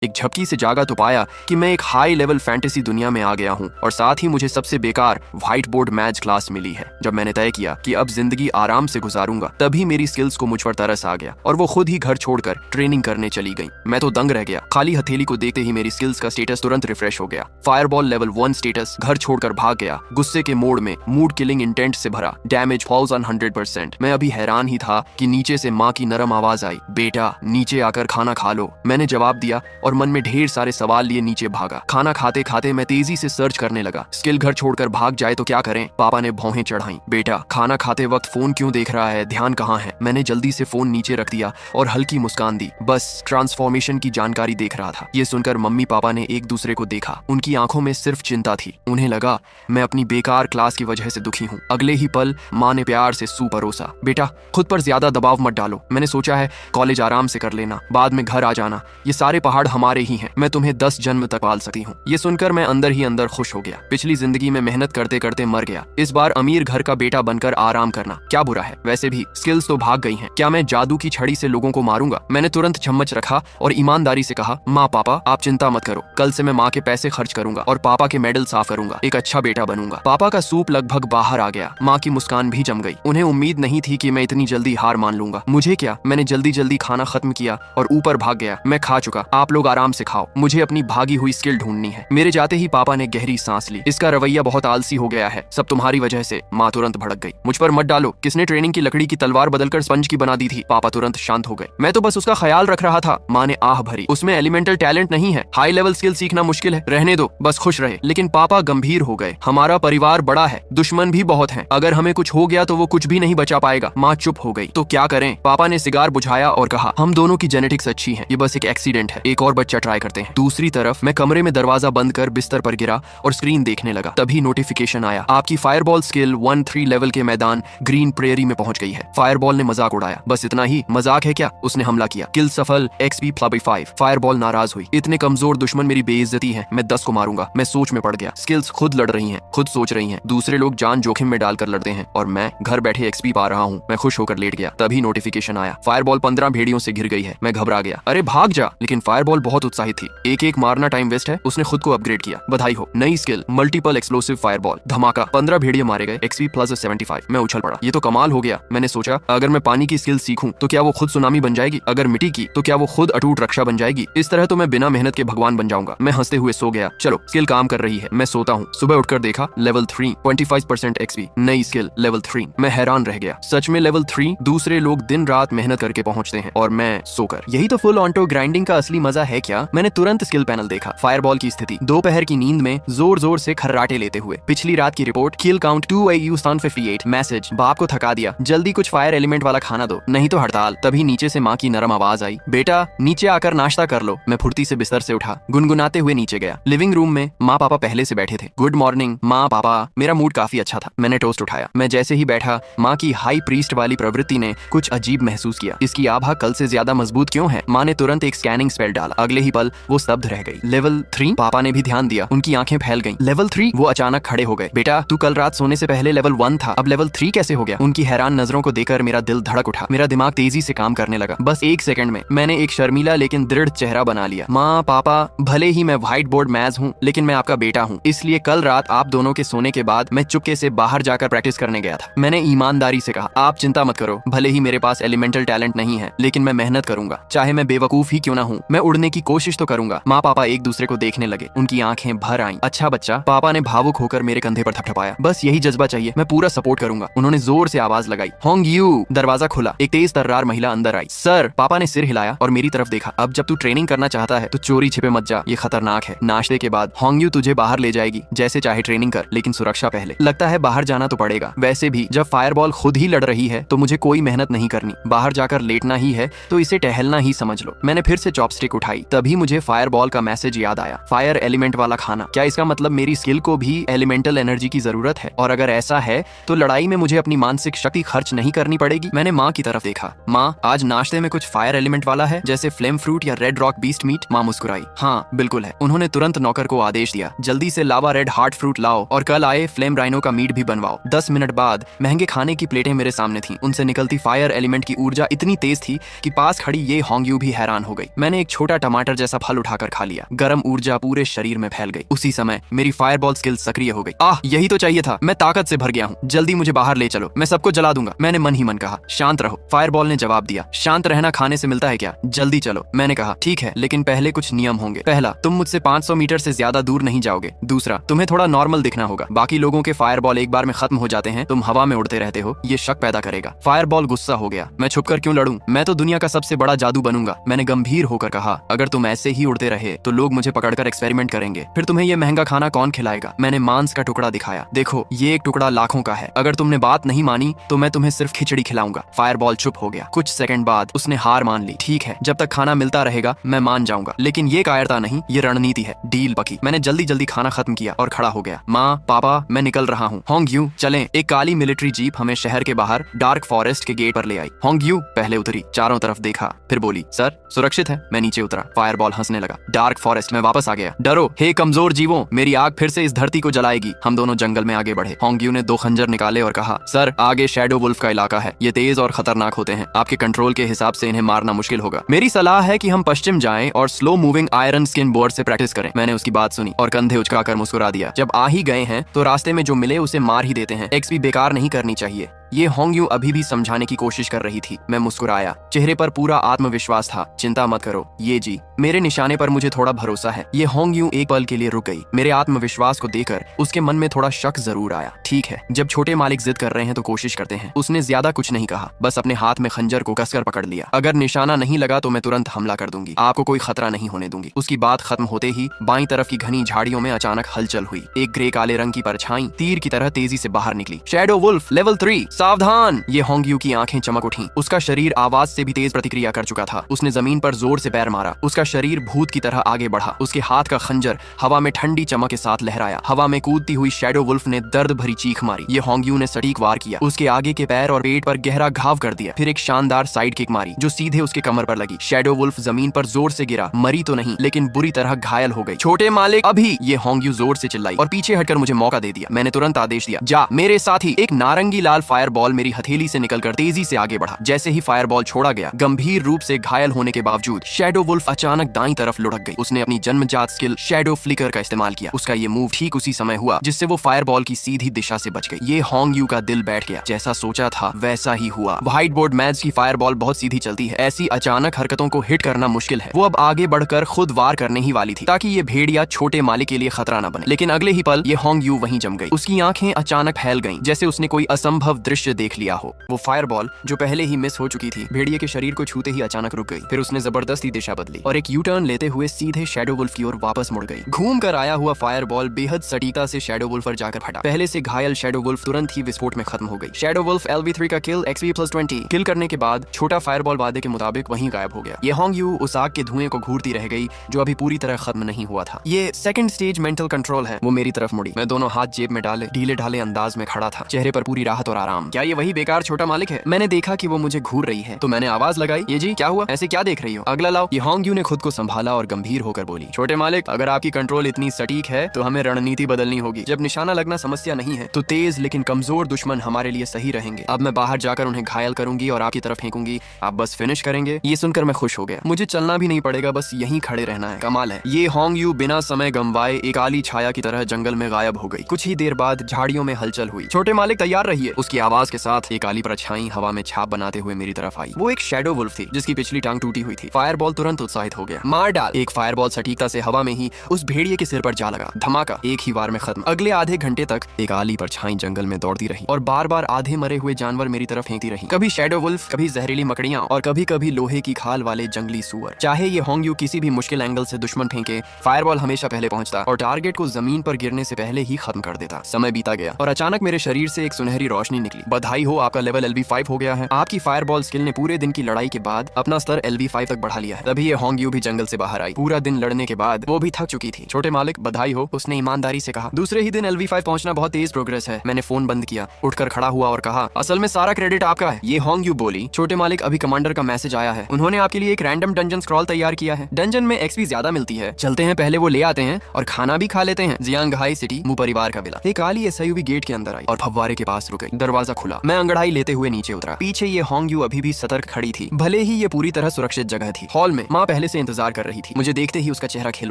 एक झपकी से जागा तो पाया कि मैं एक हाई लेवल फैंटेसी दुनिया में आ गया हूँ और साथ ही मुझे सबसे बेकार व्हाइट बोर्ड मैथ क्लास मिली है। जब मैंने तय किया कि अब जिंदगी आराम से गुजारूंगा, तभी मेरी स्किल्स को मुझ पर तरस आ गया और वो खुद ही घर छोड़कर ट्रेनिंग करने चली गई। मैं तो दंग रह गया। खाली हथेली को देखते ही मेरी स्किल्स का स्टेटस तुरंत रिफ्रेश हो गया। फायरबॉल लेवल 1 स्टेटस, घर छोड़कर भाग गया, गुस्से के मोड में, मूड किलिंग इंटेंट से भरा, डैमेज फॉल्स ऑन 100%। मैं अभी हैरान ही था कि नीचे से माँ की नरम आवाज आई, बेटा नीचे आकर खाना खा लो। मैंने जवाब दिया और मन में ढेर सारे सवाल लिए नीचे भागा। खाना खाते खाते मैं तेजी से सर्च करने लगा। स्किल घर छोड़कर भाग जाए तो क्या करें? पापा ने भौहें चढ़ाई, बेटा खाना खाते वक्त फोन क्यों देख रहा है, ध्यान कहाँ है? मैंने जल्दी से फोन नीचे रख दिया और हल्की मुस्कान दी। बस ट्रांसफॉर्मेशन की जानकारी देख रहा था। ये सुनकर मम्मी पापा ने एक दूसरे को देखा। उनकी आंखों में सिर्फ चिंता थी। उन्हें लगा मैं अपनी बेकार क्लास की वजह से दुखी हूँ। अगले ही पल माँ ने प्यार से सूप परोसा, बेटा खुद पर ज्यादा दबाव मत डालो। मैंने सोचा है कॉलेज आराम से कर लेना, बाद में घर आ जाना। ये सारे पहाड़ हमारे ही हैं, मैं तुम्हें 10 जन्म तक पाल सकती हूँ। ये सुनकर मैं अंदर ही अंदर खुश हो गया। पिछली जिंदगी में मेहनत करते करते मर गया, इस बार अमीर घर का बेटा बनकर आराम करना क्या बुरा है? वैसे भी स्किल्स तो भाग गई हैं, क्या मैं जादू की छड़ी से लोगों को मारूंगा? मैंने तुरंत चम्मच रखा और ईमानदारी से कहा, माँ पापा आप चिंता मत करो, कल से मैं माँ के पैसे खर्च करूंगा और पापा के मेडल साफ करूंगा, एक अच्छा बेटा बनूंगा। पापा का सूप लगभग बाहर आ गया। माँ की मुस्कान भी जम गई। उन्हें उम्मीद नहीं थी कि मैं इतनी जल्दी हार मान लूंगा। मुझे क्या, मैंने जल्दी जल्दी खाना खत्म किया और ऊपर भाग गया। मैं खा चुका, आप लोग आराम से खाओ, मुझे अपनी भागी हुई स्किल ढूंढनी है। मेरे जाते ही पापा ने गहरी सांस ली। इसका रवैया बहुत आलसी हो गया है, सब तुम्हारी वजह से। माँ तुरंत भड़क गई, मुझ पर मत डालो, किसने ट्रेनिंग की लकड़ी की तलवार बदलकर स्पंज की बना दी थी? पापा तुरंत शांत हो गए, मैं तो बस उसका ख्याल रख रहा था। माँ ने आह भरी, उसमें एलिमेंटल टैलेंट नहीं है, हाई लेवल स्किल सीखना मुश्किल है, रहने दो, बस खुश रहे। लेकिन पापा गंभीर हो गए, हमारा परिवार बड़ा है, दुश्मन भी बहुत हैं, अगर हमें कुछ हो गया तो वो कुछ भी नहीं बचा पाएगा। माँ चुप हो गई, तो क्या करें? पापा ने सिगार बुझाया और कहा, हम दोनों की जेनेटिक्स अच्छी है, ये बस एक एक्सीडेंट है, एक और बच्चा ट्राई करते हैं। दूसरी तरफ मैं कमरे में दरवाजा बंद कर बिस्तर पर गिरा और स्क्रीन देखने लगा। तभी नोटिफिकेशन आया, आपकी फायरबॉल स्किल 1-3 लेवल के मैदान ग्रीन प्रेयरी में पहुंच गई है। फायरबॉल ने मजाक उड़ाया, बस इतना ही? मजाक है क्या? उसने हमला किया, किल सफल, XP +5। फायरबॉल नाराज हुई, इतने कमजोर दुश्मन मेरी बेइज्जती है, मैं 10 को मारूंगा। मैं सोच में पड़ गया, स्किल्स खुद लड़ रही हैं, खुद सोच रही हैं, दूसरे लोग जान जोखिम में डालकर लड़ते हैं और मैं घर बैठे XP पा रहा हूँ। मैं खुश होकर लेट गया। तभी नोटिफिकेशन आया, फायरबॉल 15 भेड़ियों से घिर गई है। मैं घबरा गया, अरे भाग जा। लेकिन फायरबॉल बहुत उत्साहित थी, एक एक मारना टाइम वेस्ट है। उसने खुद को अपग्रेड किया, बधाई हो, नई स्किल मल्टीपल एक्सप्लोसिव फायरबॉल। धमाका, 15 भेड़िए मारे गए, XP +75। मैं उछल पड़ा, ये तो कमाल हो गया। मैंने सोचा अगर मैं पानी की स्किल सीखूं तो क्या वो खुद सुनामी बन जाएगी? अगर मिट्टी की तो क्या वो खुद अटूट रक्षा बन जाएगी? इस तरह तो मैं बिना मेहनत के भगवान बन जाऊंगा। मैं हंसते हुए सो गया। चलो स्किल काम कर रही है, मैं सोता हूँ। सुबह उठकर देखा लेवल 3, 25% XP, नई स्किल लेवल 3। मैं हैरान रह गया, सच में लेवल 3? दूसरे लोग दिन रात मेहनत करके पहुंचते हैं और मैं सोकर। यही तो फुल ऑटो ग्राइंडिंग का असली मजा है क्या? मैंने तुरंत स्किल पैनल देखा, फायरबॉल की स्थिति, दोपहर की नींद में जोर जोर से खर्राटे लेते हुए, पिछली रात की रिपोर्ट, किल काउंट 2 AU स्थान 58, मैसेज, बाप को थका दिया, जल्दी कुछ फायर एलिमेंट वाला खाना दो, नहीं तो हड़ताल। तभी नीचे से माँ की नरम आवाज आई, बेटा नीचे आकर नाश्ता कर लो। मैं फुर्ती से बिस्तर से उठा, गुनगुनाते हुए नीचे गया। लिविंग रूम में माँ पापा पहले से बैठे थे। गुड मॉर्निंग माँ पापा। मेरा मूड काफी अच्छा था। मैंने टोस्ट उठाया। मैं जैसे ही बैठा, माँ की हाई प्रीस्ट वाली प्रवृत्ति ने कुछ अजीब महसूस किया। इसकी आभा कल से ज्यादा मजबूत क्यों है? माँ ने तुरंत एक स्कैनिंग स्पेल डाला। अगले ही पल वो स्तब्ध रह गई। लेवल 3? पापा ने भी ध्यान दिया, उनकी आंखें फैल गईं। लेवल 3? वो अचानक खड़े हो गए। बेटा तू कल रात सोने से पहले लेवल 1 था, अब लेवल 3 कैसे हो गया? उनकी हैरान नजरों को देखकर मेरा दिल धड़क उठा। मेरा दिमाग तेजी से काम करने लगा। बस 1 सेकंड में मैंने एक शर्मीला लेकिन दृढ़ चेहरा बना लिया। माँ पापा, भले ही मैं व्हाइट बोर्ड मैज हूँ, लेकिन मैं आपका बेटा हूँ, इसलिए कल रात आप दोनों के सोने के बाद मैं चुपके से बाहर जाकर प्रैक्टिस करने गया था। मैंने ईमानदारी से कहा, आप चिंता मत करो, भले ही मेरे पास एलिमेंटल टैलेंट नहीं है, लेकिन मैं मेहनत करूंगा, चाहे मैं बेवकूफ ही क्यों ना हूँ, मैं उड़ने की कोशिश तो करूंगा। माँ पापा एक दूसरे को देखने लगे, उनकी आंखें भर आईं। अच्छा बच्चा, पापा ने भावुक होकर मेरे कंधे पर थपथपाया, बस यही जज्बा चाहिए, मैं पूरा सपोर्ट करूंगा। उन्होंने जोर से आवाज लगाई, होंग यू। दरवाजा खुला, एक तेज तर्रार महिला अंदर आई। सर, पापा ने सिर हिलाया और मेरी तरफ देखा। अब जब तू ट्रेनिंग करना चाहता है तो चोरी छिपे मत जा, ये खतरनाक है। नाश्ते के बाद होंग यू तुझे बाहर ले जाएगी, जैसे चाहे ट्रेनिंग कर, लेकिन सुरक्षा पहले। लगता है बाहर जाना तो पड़ेगा। वैसे भी जब फायरबॉल खुद ही लड़ रही है तो मुझे कोई मेहनत नहीं करनी, बाहर जाकर लेटना ही है तो इसे टहलना ही समझ लो। मैंने फिर से चॉपस्टिक उठाई। तभी मुझे फायरबॉल का मैसेज याद आया, फायर एलिमेंट वाला खाना। क्या इसका मतलब मेरी स्किल को भी एलिमेंटल एनर्जी की जरूरत है? और अगर ऐसा है तो लड़ाई में मुझे अपनी मानसिक शक्ति खर्च नहीं करनी पड़ेगी। मैंने माँ की तरफ देखा। माँ, आज नाश्ते में कुछ फायर एलिमेंट वाला है, जैसे फ्लेम फ्रूट या रेड रॉक बीस्ट मीट? माँ मुस्कुराई, हाँ बिल्कुल है। उन्होंने तुरंत नौकर को आदेश दिया, जल्दी से लावा रेड हार्ट फ्रूट लाओ और कल आए फ्लेम राइनो का मीट भी बनवाओ। 10 मिनट बाद महंगे खाने की प्लेटें मेरे सामने थीं। उनसे निकलती फायर एलिमेंट की ऊर्जा इतनी तेज थी कि पास खड़ी ये होंग यू भी हैरान हो गई। मैंने एक छोटा टमाटर जैसा फल उठाकर खा लिया। गर्म ऊर्जा पूरे शरीर में फैल गई। उसी समय मेरी फायरबॉल स्किल सक्रिय हो गई। यही तो चाहिए था, मैं ताकत से भर गया हूँ, जल्दी मुझे बाहर ले चलो, मैं सबको जला दूंगा। मैंने मन ही मन कहा, शांत रहो। फायरबॉल ने जवाब दिया, शांत रहना खाने से मिलता है क्या, जल्दी चलो। मैंने कहा, ठीक है, लेकिन पहले कुछ नियम होंगे। पहला, तुम मुझसे 500 मीटर से ज्यादा दूर नहीं जाओगे। दूसरा, तुम्हें थोड़ा नॉर्मल दिखना होगा। बाकी लोगों के फायरबॉल एक बार में खत्म हो जाते हैं, तुम हवा में उड़ते रहते हो, ये शक पैदा करेगा। फायरबॉल गुस्सा हो गया, मैं छुपकर क्यों लड़ूं, मैं तो दुनिया का सबसे बड़ा जादू बनूंगा। मैंने गंभीर होकर कहा, अगर तुम ऐसे ही उड़ते रहे तो लोग मुझे पकड़कर एक्सपेरिमेंट करेंगे, फिर तुम्हें ये महंगा खाना कौन खिलाएगा। मैंने मांस का टुकड़ा दिखाया, देखो ये एक टुकड़ा लाखों का है, अगर तुमने बात नहीं मानी तो मैं तुम्हें सिर्फ खिचड़ी खिलाऊंगा। फायरबॉल चुप हो गया। कुछ सेकंड बाद उसने हार मान ली। ठीक है, जब तक खाना मिलता रहेगा मैं मान जाऊंगा, लेकिन ये कायरता नहीं, ये रणनीति है। डील पकी। मैंने जल्दी जल्दी खाना खत्म किया और खड़ा हो गया। माँ, पापा, मैं निकल रहा हूँ। होंग्यू, चलें। एक काली मिलिट्री जीप हमें शहर के बाहर डार्क फॉरेस्ट के गेट पर ले आई। होंग्यू पहले उतरी, चारों तरफ देखा, फिर बोली, सर सुरक्षित है। मैं नीचे उतरा। फायरबॉल हंसने लगा। डार्क फॉरेस्ट में वापस आ गया। डरो, हे कमजोर जीवों, मेरी आग फिर से इस धरती को जलाएगी। हम दोनों जंगल में आगे बढ़े। होंग्यू ने 2 खंजर निकाले और कहा, सर आगे शैडो वुल्फ का इलाका है, ये तेज और खतरनाक होते हैं, आपके कंट्रोल के हिसाब से इन्हें मारना मुश्किल होगा। मेरी सलाह है कि हम पश्चिम जाएं और slow moving iron skin board से प्रैक्टिस करें। मैंने उसकी बात सुनी और कंधे उचकाकर मुस्कुरा दिया। जब आ ही गए हैं तो रास्ते में जो मिले उसे मार ही देते हैं, एक्सपी बेकार नहीं करनी चाहिए। ये होंग्यू अभी भी समझाने की कोशिश कर रही थी। मैं मुस्कुराया, चेहरे पर पूरा आत्मविश्वास था। चिंता मत करो, ये जी मेरे निशाने पर मुझे थोड़ा भरोसा है। ये होंग्यू एक पल के लिए रुक गई। मेरे आत्मविश्वास को देखकर उसके मन में थोड़ा शक जरूर आया। ठीक है, जब छोटे मालिक जिद कर रहे हैं तो कोशिश करते हैं। उसने ज्यादा कुछ नहीं कहा, बस अपने हाथ में खंजर को कसकर पकड़ लिया। अगर निशाना नहीं लगा तो मैं तुरंत हमला कर दूंगी, आपको कोई खतरा नहीं होने दूंगी। उसकी बात खत्म होते ही बाईं तरफ की घनी झाड़ियों में अचानक हलचल हुई। एक ग्रे काले रंग की परछाई तीर की तरह तेजी से बाहर निकली। शैडो वुल्फ लेवल 3, सावधान। ये होंग्यू की आंखें चमक उठी। उसका शरीर आवाज से भी तेज प्रतिक्रिया कर चुका था। उसने जमीन पर जोर से पैर मारा। उसका शरीर भूत की तरह आगे बढ़ा। उसके हाथ का खंजर हवा में ठंडी चमक के साथ लहराया। हवा में कूदती हुई शैडो वुल्फ ने दर्द भरी चीख मारी। ये होंग्यू ने सटीक वार किया। उसके आगे के पैर और पेट पर गहरा घाव कर दिया। फिर एक शानदार साइड किक मारी जो सीधे उसके कमर पर लगी। शैडो वुल्फ जमीन पर जोर से गिरा। मरी तो नहीं, लेकिन बुरी तरह घायल हो गई। छोटे मालिक अभी, ये होंग्यू जोर से चिल्लाई और पीछे हटकर मुझे मौका दे दिया। मैंने तुरंत आदेश दिया, जा मेरे साथ ही। एक नारंगी लाल फायर बॉल मेरी हथेली से निकलकर तेजी से आगे बढ़ा। जैसे ही फायर बॉल छोड़ा गया, गंभीर रूप से घायल होने के बावजूद शैडो वुल्फ अचानक दाईं तरफ लुढ़क गई। उसने अपनी जन्मजात स्किल शैडो फ्लिकर का इस्तेमाल किया। उसका ये मूव ठीक उसी समय हुआ जिससे वो फायर बॉल की सीधी दिशा से बच गई। ये होंग्यू का दिल बैठ गया। जैसा सोचा था वैसा ही हुआ। व्हाइट बोर्ड मैच की फायर बॉल बहुत सीधी चलती है, ऐसी अचानक हरकतों को हिट करना मुश्किल है। वो अब आगे बढ़कर खुद वार करने ही वाली थी ताकि ये भेड़िया छोटे मालिक के लिए खतरा न बने, लेकिन अगले ही पल ये होंग्यू वहीं जम गई। उसकी आंखें अचानक फैल गईं, जैसे उसने कोई असंभव दृश्य देख लिया हो। वो फायर बॉल जो पहले ही मिस हो चुकी थी, भेड़िए के शरीर को छूते ही अचानक रुक गई। फिर उसने जबरदस्ती दिशा बदली और एक यू टर्न लेते हुए सीधे शैडो वुल्फ की ओर वापस मुड़ गई। घूम कर आया हुआ फायर बॉल बेहद सटीकता से शैडो वुल्फ पर जाकर फटा। पहले से घायल शैडो वुल्फ तुरंत ही विस्फोट में खत्म हो गई। शैडो वुल्फ LV3 का किल XP+20 किल करने के बाद छोटा फायर बॉल वादे के मुताबिक वहीं गायब हो गया। ये होंग्यू उस आग के धुएं को घूरती रह गई जो अभी पूरी तरह खत्म नहीं हुआ था। ये सेकंड स्टेज मेंटल कंट्रोल है। वो मेरी तरफ मुड़ी। मैं दोनों हाथ जेब में डाले ढीले ढाले अंदाज में खड़ा था, चेहरे पर पूरी राहत और आराम। क्या ये वही बेकार छोटा मालिक है? मैंने देखा कि वो मुझे घूर रही है तो मैंने आवाज लगाई, ये जी क्या हुआ, ऐसे क्या देख रही हो, अगला लाओ। ये होंग्यू ने खुद को संभाला और गंभीर होकर बोली, छोटे मालिक अगर आपकी कंट्रोल इतनी सटीक है तो हमें रणनीति बदलनी होगी। जब निशाना लगना समस्या नहीं है तो तेज लेकिन कमजोर दुश्मन हमारे लिए सही रहेंगे। अब मैं बाहर जाकर उन्हें घायल करूंगी और आपकी तरफ फेंकूंगी, आप बस फिनिश करेंगे। ये सुनकर मैं खुश हो गया। मुझे चलना भी नहीं पड़ेगा, बस यहीं खड़े रहना है। कमाल है। ये होंग्यू बिना समय गंवाए एक काली छाया की तरह जंगल में गायब हो गई। कुछ ही देर बाद झाड़ियों में हलचल हुई। छोटे मालिक तैयार रहिए। उसकी आवाज के साथ एक काली परछाई हवा में छाप बनाते हुए मेरी तरफ आई। वो एक शैडो वुल्फ थी जिसकी पिछली टांग टूटी हुई थी। फायर बॉल तुरंत उत्साहित हो गया। मार डाल। एक फायर बॉल सटीकता से हवा में ही उस भेड़िए के सिर पर जा लगा। धमाका, एक ही वार में खत्म। अगले आधे घंटे तक एक काली परछाई जंगल में दौड़ती रही और बार बार आधे मरे हुए जानवर मेरी तरफ फेंकती रही। कभी शैडो वुल्फ, कभी जहरीली मकड़ियां और कभी कभी लोहे की खाल वाले जंगली सुअर। चाहे ये होंग्यू किसी भी मुश्किल एंगल से दुश्मन फेंके, फायर बॉल हमेशा पहले पहुंचता और टारगेट को जमीन पर गिरने से पहले ही खत्म कर देता। समय बीता गया और अचानक मेरे शरीर से एक सुनहरी रोशनी निकली। बधाई हो, आपका लेवल LV5 हो गया है। आपकी फायर बॉल स्किल ने पूरे दिन की लड़ाई के बाद अपना स्तर LV5 तक बढ़ा लिया है। तभी ये होंग्यू भी जंगल से बाहर आई। पूरा दिन लड़ने के बाद वो भी थक चुकी थी। छोटे मालिक बधाई हो, उसने ईमानदारी से कहा। दूसरे ही दिन LV5 पहुंचना बहुत तेज प्रोग्रेस है। मैंने फोन बंद किया, उठकर खड़ा हुआ और कहा, असल में सारा क्रेडिट आपका है। ये होंग्यू बोली, छोटे मालिक अभी कमांडर का मैसेज आया है, उन्होंने आपके लिए एक रैंडम डंजन स्क्रॉल तैयार किया है। डंजन में XP ज्यादा मिलती है। चलते हैं, पहले वो ले आते हैं और खाना भी खा लेते हैं। जियांगहाई सिटी, मु परिवार का विला। एक काली SUV गेट के अंदर आई और फव्वारे के पास रुक गई। दरवाजा खुला। मैं अंगड़ाई लेते हुए नीचे उतरा। पीछे ये होंग यू अभी भी सतर्क खड़ी थी, भले ही ये पूरी तरह सुरक्षित जगह थी। हॉल में माँ पहले से इंतजार कर रही थी। मुझे देखते ही उसका चेहरा खिल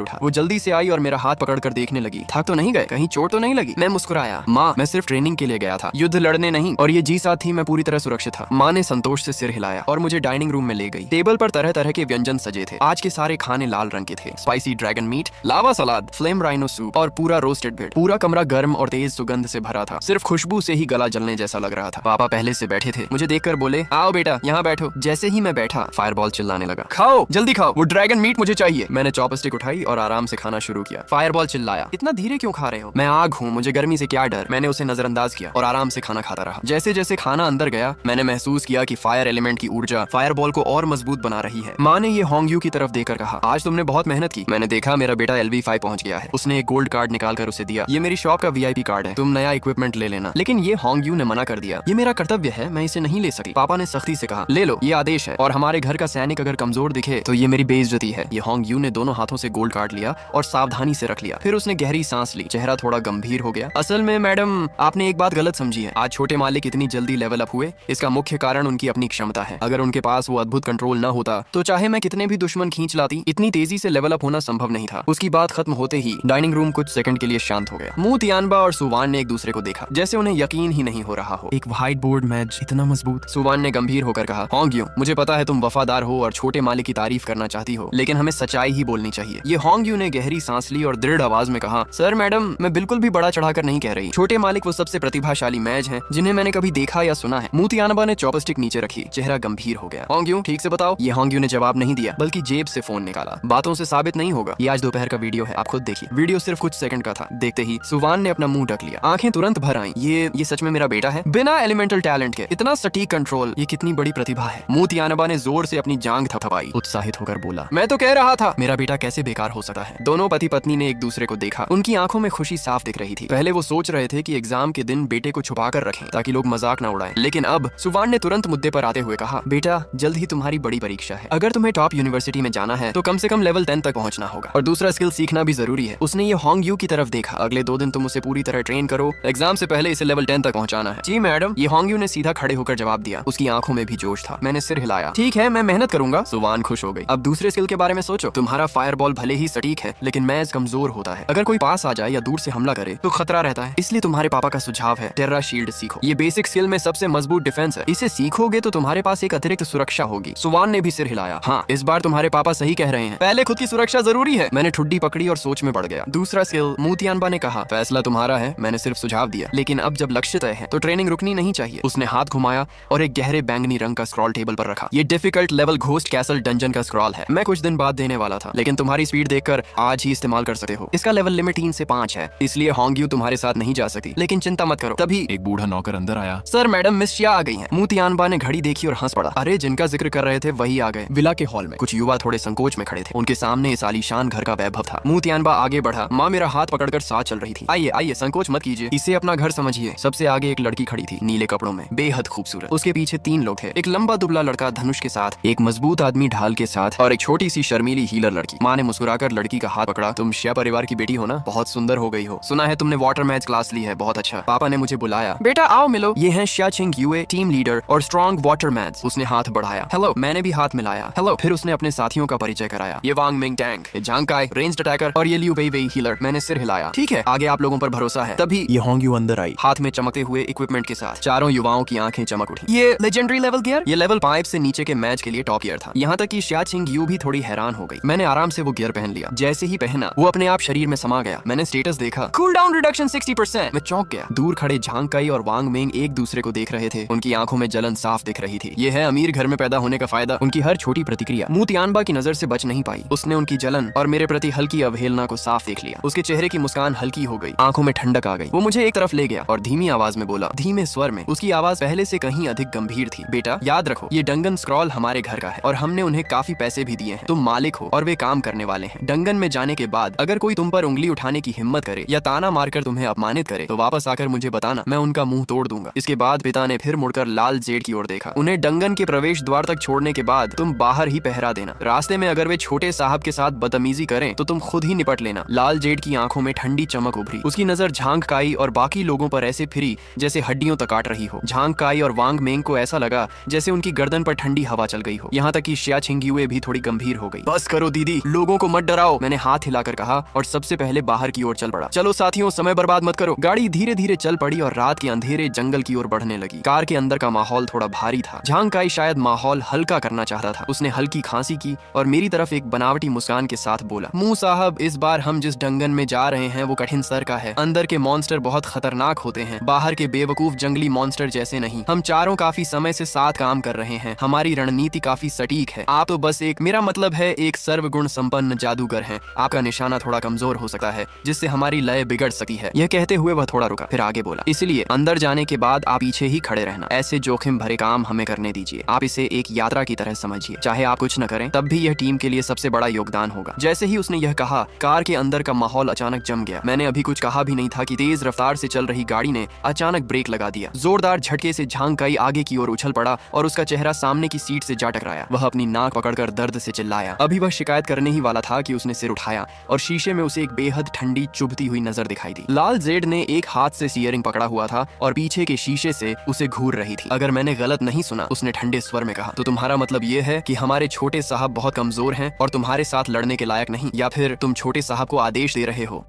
उठा। वो जल्दी से आई और मेरा हाथ पकड़कर देखने लगी। थक तो नहीं गए? कहीं चोट तो नहीं लगी? मैं मुस्कुराया। माँ, मैं सिर्फ ट्रेनिंग के लिए गया था, युद्ध लड़ने नहीं। और ये जी साथ थी, मैं पूरी तरह सुरक्षित था। माँ ने संतोष से सिर हिलाया और मुझे डाइनिंग रूम में ले गई। टेबल पर तरह तरह के व्यंजन सजे थे। आज के सारे खाने लाल रंग के थे। स्पाइसी ड्रैगन मीट, लावा सलाद, फ्लेम राइनो सूप और पूरा रोस्टेड ब्रेड। पूरा कमरा गर्म और तेज सुगंध से भरा था। सिर्फ खुशबू से ही गला जलने जैसा लग रहा था। पापा पहले से बैठे थे। मुझे देखकर बोले, आओ बेटा यहाँ बैठो। जैसे ही मैं बैठा, फायरबॉल चिल्लाने लगा, खाओ जल्दी खाओ, वो ड्रैगन मीट मुझे चाहिए। मैंने चॉपस्टिक उठाई और आराम से खाना शुरू किया। फायरबॉल चिल्लाया, इतना धीरे क्यों खा रहे हो? मैं आग हूँ, मुझे गर्मी से क्या डर। मैंने उसे नजरअंदाज किया और आराम से खाना खाता रहा। जैसे जैसे खाना अंदर गया, मैंने महसूस किया कि फायर एलिमेंट की ऊर्जा फायरबॉल को और मजबूत बना रही है। माँ ने ये होंग यू की तरफ देखकर कहा, आज तुमने बहुत मेहनत की। मैंने देखा मेरा बेटा LV5 पहुंच गया है। उसने एक गोल्ड कार्ड निकाल कर उसे दिया। ये मेरी शॉप का VIP कार्ड है, तुम नया इक्विपमेंट ले लेना। लेकिन ये होंग यू ने मना कर दिया। ये मेरा कर्तव्य है, मैं इसे नहीं ले सकती। पापा ने सख्ती से कहा, ले लो, ये आदेश है। और हमारे घर का सैनिक अगर कमजोर दिखे तो ये मेरी बेइज्जती है। ये होंग यू ने दोनों हाथों से गोल्ड कार्ड लिया और सावधानी से रख लिया। फिर उसने गहरी सांस ली। चेहरा थोड़ा गंभीर हो गया। असल में मैडम, आपने एक बात गलत समझी है। आज छोटे मालिक इतनी जल्दी लेवल अप हुए, इसका मुख्य कारण उनकी अपनी क्षमता है। अगर उनके पास वो अद्भुत कंट्रोल न होता तो चाहे मैं कितने भी दुश्मन खींच लाती, इतनी तेजी से लेवल अप होना संभव नहीं था। उसकी बात खत्म होते ही डाइनिंग रूम कुछ सेकंड के लिए शांत हो गया। मुंह तियानबा और सुवान ने एक दूसरे को देखा, जैसे उन्हें यकीन ही नहीं हो रहा हो। एक व्हाइट बोर्ड मैच इतना मजबूत? सुवान ने गंभीर होकर कहा, होंग यू, मुझे पता है तुम वफादार हो और छोटे मालिक की तारीफ करना चाहती हो, लेकिन हमें सच्चाई ही बोलनी चाहिए। ये होंग यू ने गहरी सांस ली और दृढ़ आवाज में कहा, सर मैडम, मैं बिल्कुल भी बड़ा चढ़ाकर नहीं कह रही। छोटे मालिक वो सबसे प्रतिभाशाली मैच हैं जिन्हें मैंने कभी देखा या सुना है। मुंह तियानबा ने चॉपस्टिक नीचे रखी। चेहरा गंभीर हो गया। होंग यू, ठीक से बताओ। ये होंग यू ने जवाब नहीं दिया, बल्कि जेब से फोन निकाला। बातों से साबित नहीं होगा। ये आज दोपहर का वीडियो है, आप खुद देखिए। वीडियो सिर्फ कुछ सेकंड का था। देखते ही सुवान ने अपना मुंह ढक लिया। आंखें तुरंत भर आईं। ये सच में मेरा बेटा है? बिना एलिमेंटल टैलेंट के इतना सटीक कंट्रोल, ये कितनी बड़ी प्रतिभा है। मुंह तियानबा ने जोर से अपनी जांघ थपथपाई। उत्साहित होकर बोला, मैं तो कह रहा था मेरा बेटा कैसे बेकार हो सकता है। दोनों पति पत्नी ने एक दूसरे को देखा। उनकी आंखों में खुशी साफ दिख रही थी। पहले वो सोच रहे थे कि एग्जाम के दिन बेटे को छुपा कर रखें ताकि लोग मजाक न उड़ाएं। लेकिन अब सुवान ने तुरंत मुद्दे पर आते हुए कहा, बेटा, जल्द ही तुम्हारी बड़ी परीक्षा है। अगर तुम्हें टॉप यूनिवर्सिटी में जाना है तो कम से कम लेवल 10 तक पहुंचना होगा और दूसरा स्किल सीखना भी जरूरी है। उसने ये होंग यू की तरफ देखा। अगले 2 दिन तुम उसे पूरी तरह ट्रेन करो, एग्जाम से पहले इसे लेवल 10 तक पहुंचाना है। जी मैडम, ये होंग यू ने सीधा खड़े होकर जवाब दिया। उसकी आंखों में भी जोश था। मैंने सिर हिलाया। ठीक है, मैं मेहनत करूंगा। सुवान खुश हो गई। अब दूसरे स्किल के बारे में सोचो। तुम्हारा फायरबॉल भले ही सटीक है, लेकिन मैच कमजोर होता है। अगर कोई पास आ जाए या दूर से हमला करे तो खतरा रहता है। इसलिए तुम्हारे पापा का सुझाव है, टेर्रा शील्ड सीखो। ये बेसिक स्किल में सबसे मजबूत डिफेंस है। इसे सीखोगे तो तुम्हारे पास एक अतिरिक्त सुरक्षा होगी। सुवान ने भी सिर हिलाया। हाँ, इस बार तुम्हारे पापा सही कह रहे हैं। पहले खुद की सुरक्षा जरूरी है। मैंने ठुड्डी पकड़ी और सोच में पड़ गया। दूसरा स्किल? मुंह तियानबा ने कहा, फैसला तुम्हारा है, मैंने सिर्फ सुझाव दिया। लेकिन अब जब लक्ष्य तय है तो ट्रेनिंग रुकनी नहीं चाहिए। उसने हाथ घुमाया और एक गहरे बैंगनी रंग का स्क्रॉल टेबल पर रखा। ये difficult level ghost castle dungeon का स्क्रॉल है। मैं कुछ दिन बाद देने वाला था, लेकिन तुम्हारी स्पीड देखकर आज ही इस्तेमाल कर सकते हो। इसका लेवल लिमिट 3 से 5 है, इसलिए होंग यू तुम्हारे साथ नहीं जा सकती। लेकिन चिंता मत करो। तभी एक बूढ़ा नौकर अंदर आया। सर मैडम, मिस शिया आ गई हैं। मुंह तियानबा ने घड़ी देखी और हंस पड़ा। अरे, जिनका जिक्र कर रहे थे वही आ गए। विला के हॉल में कुछ युवा थोड़े संकोच में खड़े थे। उनके सामने इस आलीशान घर का वैभव था। मुंह तियानबा आगे बढ़ा। माँ मेरा हाथ पकड़कर साथ चल रही थी। आइए आइए, संकोच मत कीजिए, इसे अपना घर समझिए। सबसे आगे एक लड़की खड़ी थी, नीले कपड़ों में, बेहद खूबसूरत। उसके पीछे 3 लोग थे। एक लंबा दुबला लड़का धनुष के साथ, एक मजबूत आदमी ढाल के साथ और एक छोटी सी शर्मीली हीलर लड़की। माँ ने मुस्कुराकर लड़की का हाथ पकड़ा। तुम शिया परिवार की बेटी हो ना? बहुत सुंदर हो गई हो। सुना है तुमने वाटर मैच क्लास ली है, बहुत अच्छा। पापा ने मुझे बुलाया। बेटा आओ मिलो। ये हैं शिया चिंग यूए, टीम लीडर और स्ट्रॉन्ग वाटर मैच। उसने हाथ बढ़ाया। हेलो। मैंने भी हाथ मिलाया। हेलो। फिर उसने अपने साथियों का परिचय कराया। ये वांग मिंग टैंग, ये झांग काई रेंज्ड अटैकर और ये लियू वेई वेई हीलर। मैंने सिर हिलाया। ठीक है, आगे आप लोगों पर भरोसा है। तभी ये होंग यू अंदर आई, हाथ में चमकते हुए इक्विपमेंट के साथ। चारों युवाओं की आंखें चमक उठी। ये लेजेंडरी लेवल गियर? ये लेवल 5 से नीचे के मैच के लिए टॉप गियर था। यहाँ तक कि शिया चिंग यू भी थोड़ी हैरान हो गई। मैंने आराम से वो गियर पहन लिया। जैसे ही पहना, वो अपने आप शरीर में समा गया। मैंने स्टेटस देखा, कूल डाउन रिडक्शन 60%। मैं चौंक गया। दूर खड़े झांग काई और वांग मिंग एक दूसरे को देख रहे थे। उनकी आंखों में जलन साफ दिख रही थी। ये है अमीर घर में पैदा होने का फायदा। उनकी हर छोटी प्रतिक्रिया मुंह तियानबा की नजर से बच नहीं पाई। उसने उनकी जलन और मेरे प्रति हल्की अवहेलना को साफ देख लिया। उसके चेहरे की मुस्कान हल्की हो गई, आंखों में ठंडक आ गई। वो मुझे एक तरफ ले गया और धीमी आवाज में बोला, धीमे स्वर में। उसकी आवाज पहले से कहीं अधिक गंभीर थी। बेटा, याद रखो, ये डंगन स्क्रॉल हमारे घर का है और हमने उन्हें काफी पैसे भी दिए हैं। तुम मालिक हो और वे काम करने वाले हैं। डंगन में जाने के बाद अगर कोई तुम पर उंगली उठाने की हिम्मत करे या ताना मारकर तुम्हें अपमानित करे तो वापस आकर मुझे बताना, मैं उनका मुंह तोड़ दूंगा। इसके बाद पिता ने फिर मुड़कर लाल जेड की ओर देखा। उन्हें डंगन के प्रवेश द्वार तक छोड़ने के बाद तुम बाहर ही पहरा देना। रास्ते में अगर वे छोटे साहब के साथ बदतमीजी करें तो तुम खुद ही निपट लेना। लाल जेड की आंखों में ठंडी चमक उभरी। उसकी नजर झांग काई और बाकी लोगों पर ऐसे फिरी जैसे हड्डियों उंगलियों तक काट रही हो। झांग काई और वांग मेंग को ऐसा लगा जैसे उनकी गर्दन पर ठंडी हवा चल गई हो। यहाँ तक कि शिया छिंगयुए भी थोड़ी गंभीर हो गई। बस करो दीदी, लोगों को मत डराओ, मैंने हाथ हिलाकर कहा और सबसे पहले बाहर की ओर चल पड़ा। चलो साथियों, समय बर्बाद मत करो। गाड़ी धीरे धीरे चल पड़ी और रात के अंधेरे जंगल की ओर बढ़ने लगी। कार के अंदर का माहौल थोड़ा भारी था। झांग काई शायद माहौल हल्का करना चाहता था। उसने हल्की खांसी की और मेरी तरफ एक बनावटी मुस्कान के साथ बोला, मुंह साहब, इस बार हम जिस डंगन में जा रहे हैं वो कठिन सर का है। अंदर के मॉन्स्टर बहुत खतरनाक होते हैं, बाहर के बेवकूफ जंगली मॉन्स्टर जैसे नहीं। हम चारों काफी समय से साथ काम कर रहे हैं, हमारी रणनीति काफी सटीक है। आप तो बस मेरा मतलब है एक सर्वगुण संपन्न जादूगर हैं। आपका निशाना थोड़ा कमजोर हो सकता है जिससे हमारी लय बिगड़ सकती है। यह कहते हुए वह थोड़ा रुका, फिर आगे बोला, इसलिए अंदर जाने के बाद आप पीछे ही खड़े रहना। ऐसे जोखिम भरे काम हमें करने दीजिए। आप इसे एक यात्रा की तरह समझिए। चाहे आप कुछ न करें तब भी यह टीम के लिए सबसे बड़ा योगदान होगा। जैसे ही उसने यह कहा, कार के अंदर का माहौल अचानक जम गया। मैंने अभी कुछ कहा भी नहीं था कि तेज रफ्तार से चल रही गाड़ी ने अचानक ब्रेक लगा दिया। जोरदार झटके से झांग काई आगे की ओर उछल पड़ा और उसका चेहरा सामने की सीट से जा टकराया। वह अपनी नाक पकड़कर दर्द से चिल्लाया। अभी वह शिकायत करने ही वाला था कि उसने सिर उठाया और शीशे में उसे एक बेहद ठंडी चुभती हुई नजर दिखाई दी। लाल जेड ने एक हाथ से स्टीयरिंग पकड़ा हुआ था और पीछे के शीशे से उसे घूर रही थी। अगर मैंने गलत नहीं सुना, उसने ठंडे स्वर में कहा, तो तुम्हारा मतलब ये है कि हमारे छोटे साहब बहुत कमजोर हैं और तुम्हारे साथ लड़ने के लायक नहीं, या फिर तुम छोटे साहब को आदेश दे रहे हो?